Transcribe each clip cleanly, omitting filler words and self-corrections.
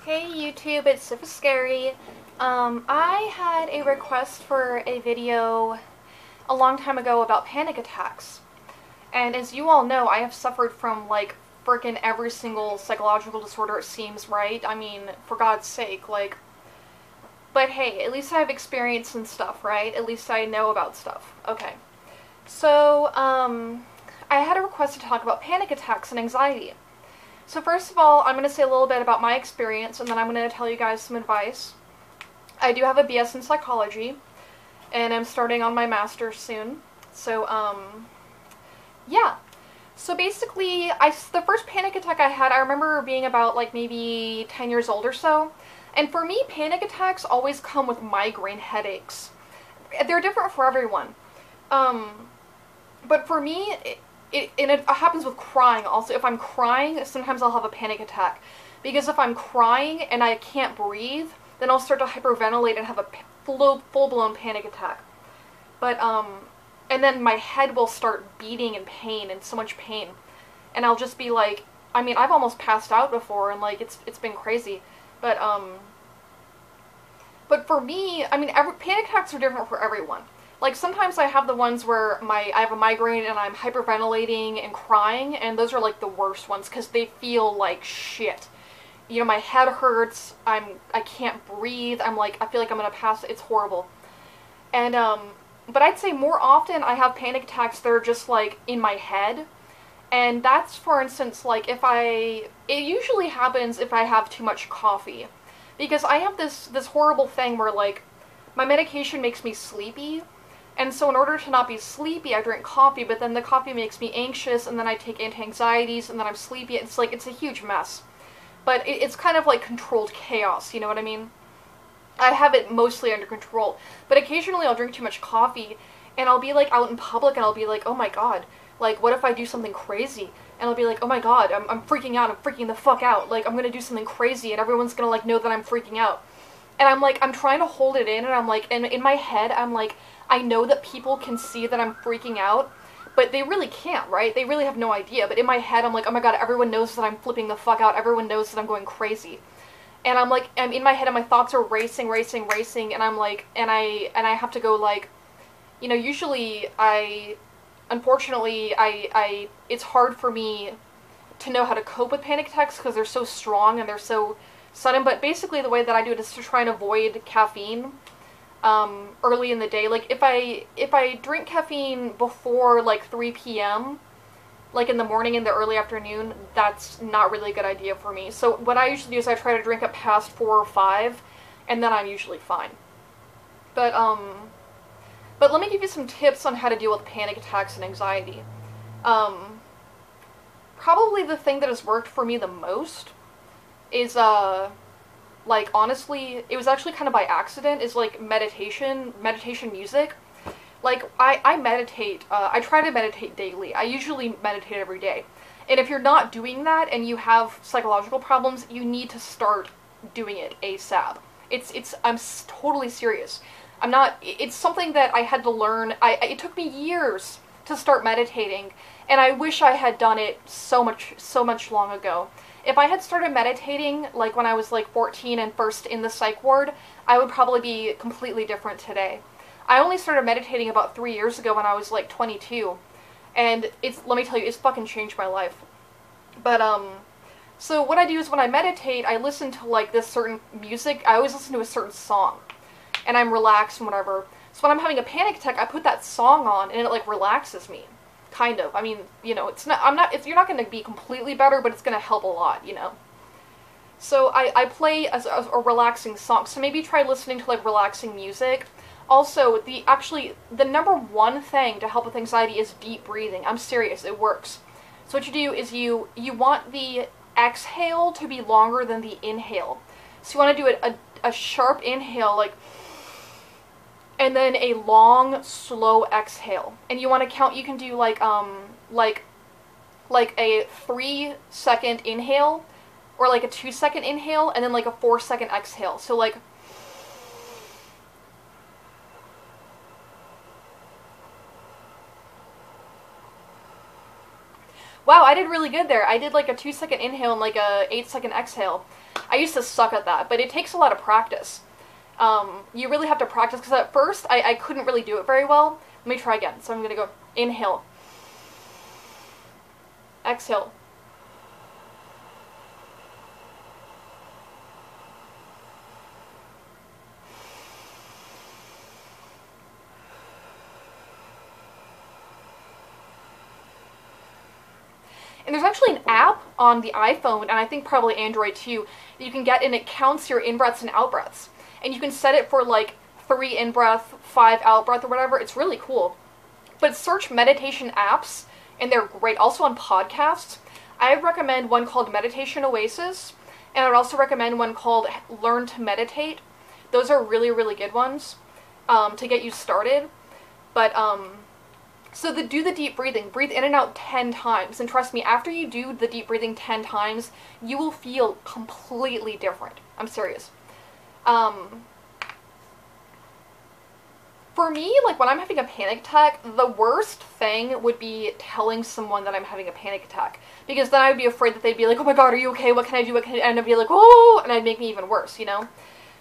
Hey YouTube, it's SiffaScary. I had a request for a video a long time ago about panic attacks. And as you all know, I have suffered from like frickin' every single psychological disorder it seems, right? I mean, for God's sake, like... But hey, at least I have experience and stuff, right? At least I know about stuff. Okay. So, I had a request to talk about panic attacks and anxiety. So first of all, I'm going to say a little bit about my experience, and then I'm going to tell you guys some advice. I do have a BS in psychology, and I'm starting on my master's soon. So, yeah. So basically, the first panic attack I had, I remember being about, like, maybe 10 years old or so. And for me, panic attacks always come with migraine headaches. They're different for everyone. But for me, it happens with crying also. If I'm crying, sometimes I'll have a panic attack. Because if I'm crying and I can't breathe, then I'll start to hyperventilate and have a full-blown panic attack. But, and then my head will start beating in pain, and so much pain. And I'll just be like, I mean, I've almost passed out before, and like, it's been crazy. But for me, I mean, panic attacks are different for everyone. Like, sometimes I have the ones where I have a migraine and I'm hyperventilating and crying, and those are, like, the worst ones, because they feel like shit. You know, my head hurts, I can't breathe, I feel like I'm gonna pass, it's horrible. And, but I'd say more often I have panic attacks that are just, like, in my head, and that's, for instance, like, it usually happens if I have too much coffee. Because I have this horrible thing where, like, my medication makes me sleepy, and so in order to not be sleepy, I drink coffee, but then the coffee makes me anxious, and then I take anti-anxieties, and then I'm sleepy. It's like, it's a huge mess. But it's kind of like controlled chaos, you know what I mean? I have it mostly under control. But occasionally I'll drink too much coffee, and I'll be like out in public, and I'll be like, oh my god, like, what if I do something crazy? And I'll be like, oh my god, I'm freaking out, I'm freaking the fuck out, like, I'm gonna do something crazy, and everyone's gonna, like, know that I'm freaking out. And I'm like, I'm trying to hold it in, and I'm like, and in my head, I'm like, I know that people can see that I'm freaking out, but they really can't, right? They really have no idea. But in my head, I'm like, oh my god, everyone knows that I'm flipping the fuck out, everyone knows that I'm going crazy. And I'm like, I'm in my head, and my thoughts are racing, and I'm like, and I have to go, like, you know, usually unfortunately, it's hard for me to know how to cope with panic attacks because they're so strong and they're so sudden. But basically the way that I do it is to try and avoid caffeine early in the day. Like, if I drink caffeine before, like, 3 p.m., like in the morning, in the early afternoon, that's not really a good idea for me. So what I usually do is I try to drink it past 4 or 5, and then I'm usually fine. But let me give you some tips on how to deal with panic attacks and anxiety. Probably the thing that has worked for me the most is, like, honestly, it was actually kind of by accident, is, like, meditation music. Like, I meditate, I try to meditate daily. I usually meditate every day. And if you're not doing that and you have psychological problems, you need to start doing it ASAP. I'm totally serious. It's something that I had to learn. It took me years to start meditating, and I wish I had done it so much long ago. If I had started meditating, like, when I was, like, 14 and first in the psych ward, I would probably be completely different today. I only started meditating about 3 years ago when I was, like, 22, and let me tell you, it's fucking changed my life. But, so what I do is when I meditate, I listen to, like, this certain music. I always listen to a certain song, and I'm relaxed and whatever. So when I'm having a panic attack, I put that song on, and it, like, relaxes me. Kind of. I mean, you know, you're not going to be completely better, but it's going to help a lot, you know. So I play a relaxing song. So maybe try listening to, like, relaxing music. Also, the number one thing to help with anxiety is deep breathing. I'm serious, it works. So what you do is you want the exhale to be longer than the inhale. So you want to do a sharp inhale, like, and then a long, slow exhale. And you want to count, you can do, like a 3-second inhale, or, like, a 2-second inhale, and then, like, a 4-second exhale. So, like, Wow, I did really good there. I did like a 2-second inhale and like a 8-second exhale. I used to suck at that, but it takes a lot of practice. You really have to practice, because at first I couldn't really do it very well. Let me try again. So I'm gonna go inhale, exhale. And there's actually an app on the iPhone, and I think probably Android too, that you can get, and it counts your in-breaths and out-breaths. And you can set it for like 3 in-breath, 5 out-breath, or whatever. It's really cool. But search meditation apps, and they're great. Also on podcasts, I recommend one called Meditation Oasis, and I would also recommend one called Learn to Meditate. Those are really, really good ones to get you started. But, so do the deep breathing. Breathe in and out 10 times. And trust me, after you do the deep breathing 10 times, you will feel completely different. I'm serious. For me, like when I'm having a panic attack, the worst thing would be telling someone that I'm having a panic attack. Because then I would be afraid that they'd be like, oh my god, are you okay? What can I do? What can I do? And I'd be like, oh, and it'd make me even worse, you know?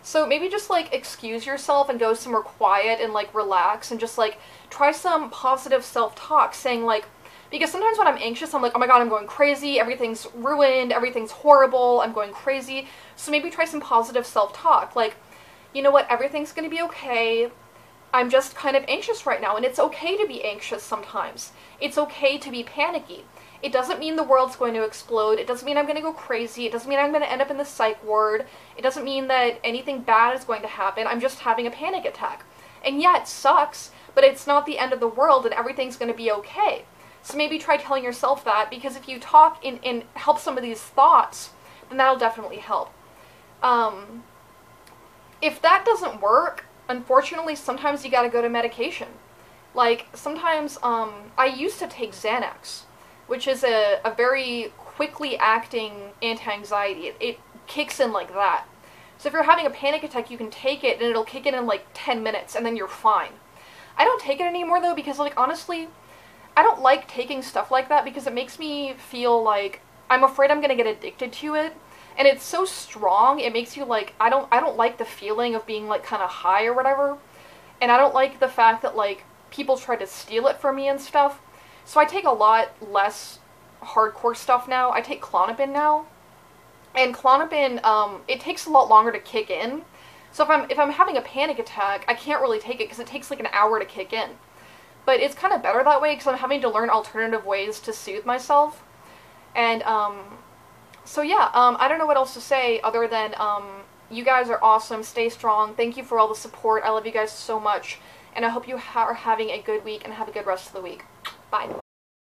So maybe just like excuse yourself and go somewhere quiet and like relax and just like try some positive self-talk, saying like, because sometimes when I'm anxious, I'm like, oh my god, I'm going crazy, everything's ruined, everything's horrible, I'm going crazy. So maybe try some positive self-talk, like, you know what, everything's gonna be okay. I'm just kind of anxious right now, and it's okay to be anxious sometimes. It's okay to be panicky. It doesn't mean the world's going to explode. It doesn't mean I'm going to go crazy. It doesn't mean I'm going to end up in the psych ward. It doesn't mean that anything bad is going to happen. I'm just having a panic attack. And yeah, it sucks, but it's not the end of the world, and everything's going to be okay. So maybe try telling yourself that, because if you talk and help some of these thoughts, then that'll definitely help. If that doesn't work, unfortunately, sometimes you gotta go to medication. Like, sometimes, I used to take Xanax, which is a very quickly acting anti-anxiety. It kicks in like that. So if you're having a panic attack, you can take it, and it'll kick in like 10 minutes, and then you're fine. I don't take it anymore, though, because, like, honestly, I don't like taking stuff like that, because it makes me feel like I'm afraid I'm gonna get addicted to it. And it's so strong, it makes you like, I don't like the feeling of being like kind of high or whatever. And I don't like the fact that like people try to steal it from me and stuff. So I take a lot less hardcore stuff now. I take Klonopin now. And Klonopin, it takes a lot longer to kick in. So if I'm having a panic attack, I can't really take it because it takes like an hour to kick in. But it's kind of better that way because I'm having to learn alternative ways to soothe myself. And, so yeah, I don't know what else to say other than, you guys are awesome, stay strong, thank you for all the support, I love you guys so much, and I hope you are having a good week and have a good rest of the week. Bye.